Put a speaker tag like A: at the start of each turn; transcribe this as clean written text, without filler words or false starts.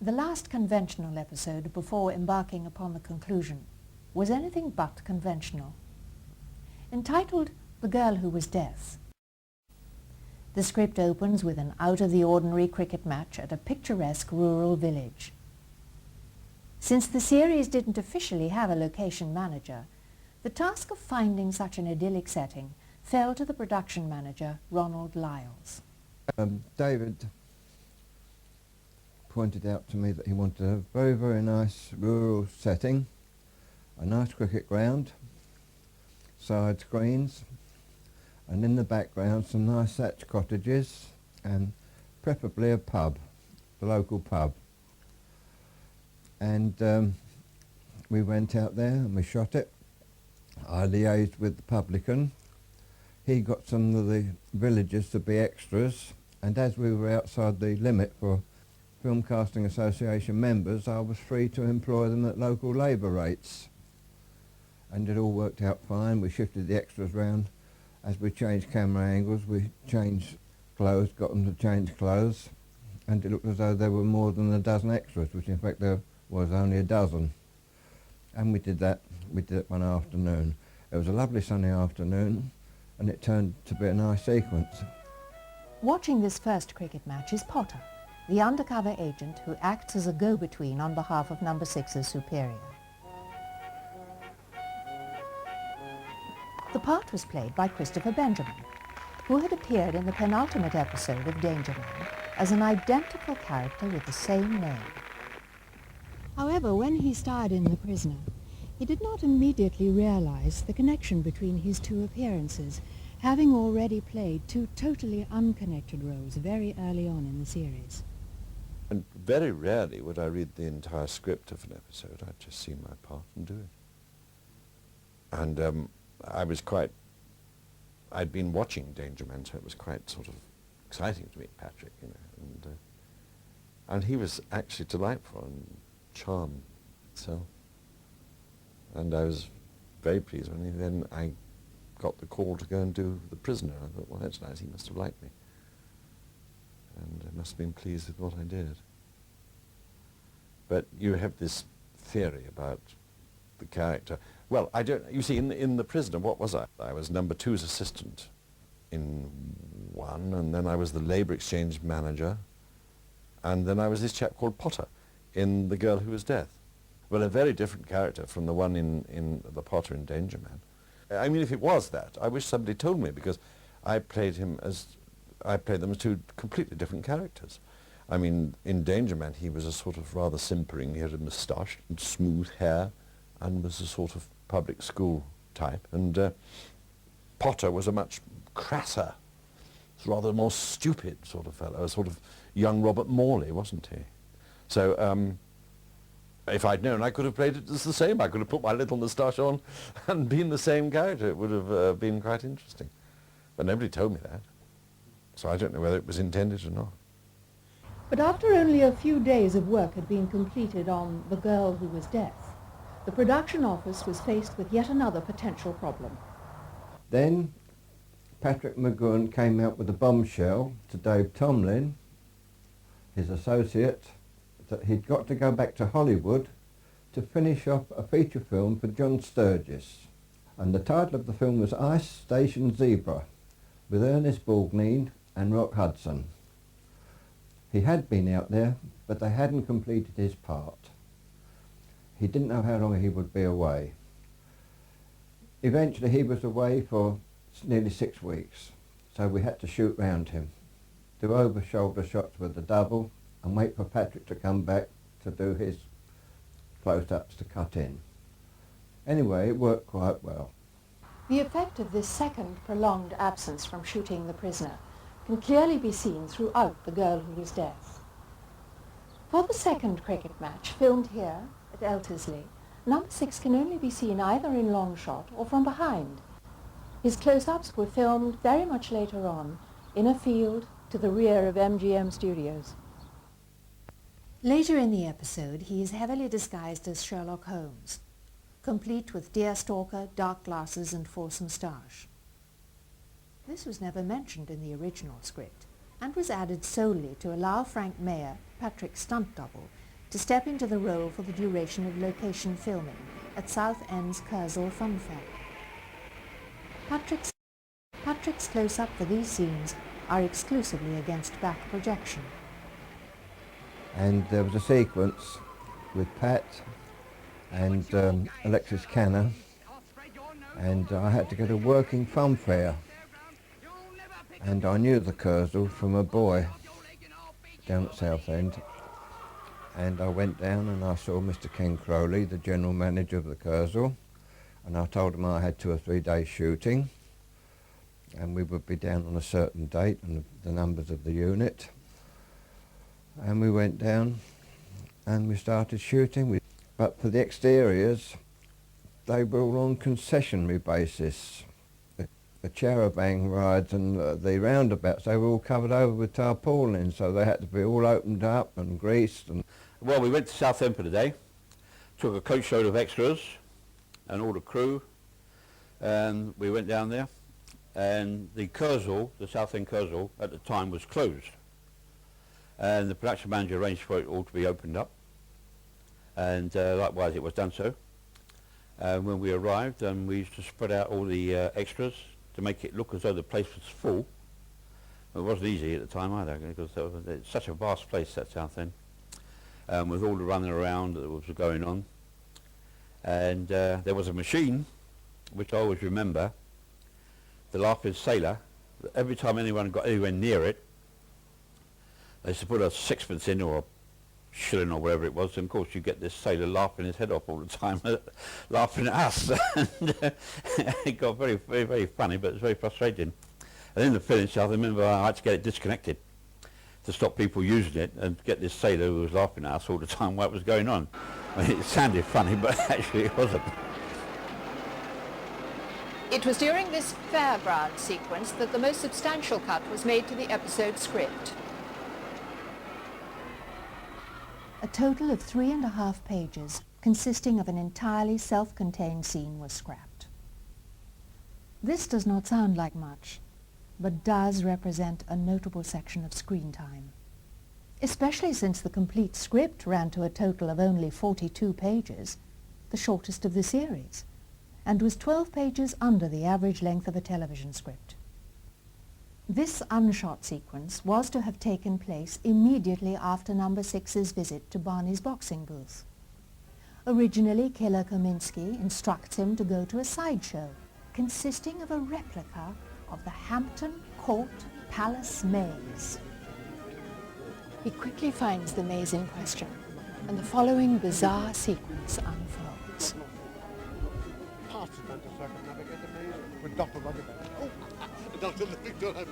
A: The last conventional episode before embarking upon the conclusion was anything but conventional. Entitled The Girl Who Was Death, the script opens with an out-of-the-ordinary cricket match at a picturesque rural village. Since the series didn't officially have a location manager, the task of finding such an idyllic setting fell to the production manager, Ronald Lyles.
B: David pointed out to me that he wanted a very, very nice rural setting, a nice cricket ground, side screens, and in the background some nice thatched cottages and preferably a pub, the local pub. And we went out there and we shot it. I liaised with the publican. He got some of the villagers to be extras, and as we were outside the limit for Film Casting Association members, I was free to employ them at local labour rates. And it all worked out fine. We shifted the extras round. As we changed camera angles, we changed clothes, got them to change clothes, and it looked as though there were more than a dozen extras, which in fact there was only a dozen. And we did that one afternoon. It was a lovely sunny afternoon, and it turned to be a nice sequence.
A: Watching this first cricket match is Potter, the undercover agent who acts as a go-between on behalf of Number 6's superior. The part was played by Christopher Benjamin, who had appeared in the penultimate episode of Danger Man as an identical character with the same name. However, when he starred in The Prisoner, he did not immediately realize the connection between his two appearances, having already played two totally unconnected roles very early on in the series.
C: And very rarely would I read the entire script of an episode. I'd just see my part and do it. And I'd been watching Danger Man, so it was quite sort of exciting to meet Patrick, you know. And he was actually delightful and charm itself. And I was very pleased when I got the call to go and do The Prisoner. I thought, well, that's nice, he must have liked me. And I must have been pleased with what I did. But you have this theory about the character. Well, I don't, you see, in The Prisoner, what was I? I was number 2's assistant in one, and then I was the labour exchange manager, and then I was this chap called Potter in The Girl Who Was Death. Well, a very different character from the one in the Potter in Danger Man. I mean, if it was that, I wish somebody told me, because I played them as two completely different characters. I mean, in Danger Man, he was a sort of rather simpering. He had a moustache and smooth hair, and was a sort of public school type. And Potter was a much crasser, rather more stupid sort of fellow, a sort of young Robert Morley, wasn't he? So if I'd known, I could have played it as the same. I could have put my little moustache on and been the same character. It would have been quite interesting. But nobody told me that. So I don't know whether it was intended or not.
A: But after only a few days of work had been completed on The Girl Who Was Death, the production office was faced with yet another potential problem.
B: Then Patrick McGowan came out with a bombshell to Dave Tomlin, his associate, that he'd got to go back to Hollywood to finish off a feature film for John Sturgis. And the title of the film was Ice Station Zebra, with Ernest Borgnine and Rock Hudson. He had been out there, but they hadn't completed his part. He didn't know how long he would be away. Eventually he was away for nearly 6 weeks, so we had to shoot round him, do over-shoulder shots with the double, and wait for Patrick to come back to do his close-ups to cut in. Anyway, it worked quite well.
A: The effect of this second prolonged absence from shooting The Prisoner can clearly be seen throughout The Girl Who Was Death. For the second cricket match, filmed here at Eltersley, Number 6 can only be seen either in long shot or from behind. His close-ups were filmed very much later on, in a field to the rear of MGM Studios. Later in the episode, he is heavily disguised as Sherlock Holmes, complete with deerstalker, dark glasses and false moustache. This was never mentioned in the original script, and was added solely to allow Frank Mayer, Patrick's stunt double, to step into the role for the duration of location filming at Southend's Kersal Fun Fair. Patrick's close-up for these scenes are exclusively against back projection.
B: And there was a sequence with Pat and Alexis Canner, and I had to get a working fun fair, and I knew the Kersal from a boy down at Southend, and I went down and I saw Mr. Ken Crowley, the general manager of the Kersal, and I told him I had 2 or 3 days shooting and we would be down on a certain date and the numbers of the unit, and we went down and we started shooting. But for the exteriors, they were all on concessionary basis. The charabanc rides and the roundabouts, they were all covered over with tarpaulin, so they had to be all opened up and greased. And
D: well, we went to Southend for the day, took a coachload of extras and all the crew, and we went down there, and the Kersal, the Southend Kersal, at the time was closed, and the production manager arranged for it all to be opened up, and likewise it was done so. When we arrived, we used to spread out all the extras to make it look as though the place was full. It wasn't easy at the time either, because it's such a vast place, that Southend, with all the running around that was going on. And there was a machine, which I always remember, the Laughing Sailor. Every time anyone got anywhere near it, they used to put a sixpence in, or a shilling or whatever it was, and of course you get this sailor laughing his head off all the time, laughing at us. And it got very, very, very funny, but it was very frustrating. And in the finish, I remember I had to get it disconnected to stop people using it and get this sailor who was laughing at us all the time what was going on. I mean, it sounded funny, but actually it wasn't.
A: It was during this fairground sequence that the most substantial cut was made to the episode script. A total of 3.5 pages, consisting of an entirely self-contained scene, was scrapped. This does not sound like much, but does represent a notable section of screen time, especially since the complete script ran to a total of only 42 pages, the shortest of the series, and was 12 pages under the average length of a television script. This unshot sequence was to have taken place immediately after number 6's visit to Barney's boxing booth. Originally, Killer Kaminsky instructs him to go to a sideshow consisting of a replica of the Hampton Court Palace maze. He quickly finds the maze in question, and the following bizarre sequence unfolds.
E: With Dr. Ruggivan. Oh, Dr. Livingstone.